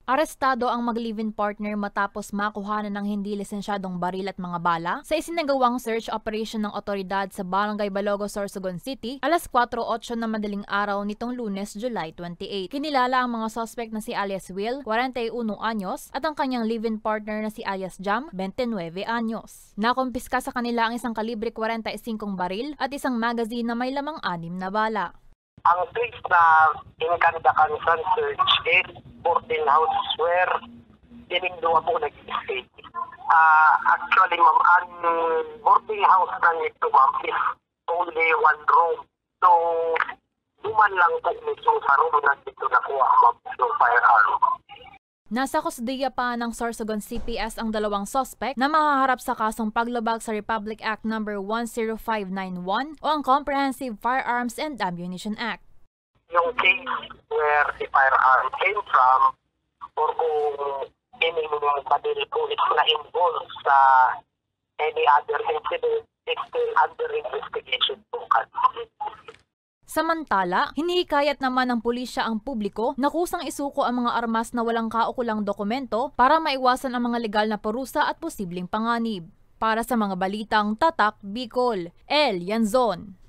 Arestado ang mag-live-in partner matapos makuhanan ng hindi lisensyadong baril at mga bala sa isinagawang search operation ng otoridad sa Barangay Balogo, Sorsogon City, alas 4:08 na madaling araw nitong Lunes, July 28. Kinilala ang mga suspect na si alias Will, 41 anyos, at ang kanyang live-in partner na si alias Jam, 29 anyos. Nakumpiska sa kanila ang isang kalibre 45 baril at isang magazine na may lamang 6 na bala. Ang place na inkandakan sa search is 14 houses where dinigduwa po nag-stay. Actually, ma'am, ang boarding house na nito, ma'am, is only one room. So, duman lang po mismo sa room na dito nakuha, ma'am, yung firearm. Nasa kusdiya pa ng Sorsogon CPS ang dalawang suspect na mahaharap sa kasong paglabag sa Republic Act No. 10591 o ang Comprehensive Firearms and Ammunition Act. Yung case where the firearm came from or kung any mga baril po is na-involved sa any other incident, it's still under investigation po. Samantala, hinihikayat naman ng pulisya ang publiko na kusang isuko ang mga armas na walang kaukulang dokumento para maiwasan ang mga legal na parusa at posibleng panganib. Para sa mga balitang Tatak Bicol, El Yanzon.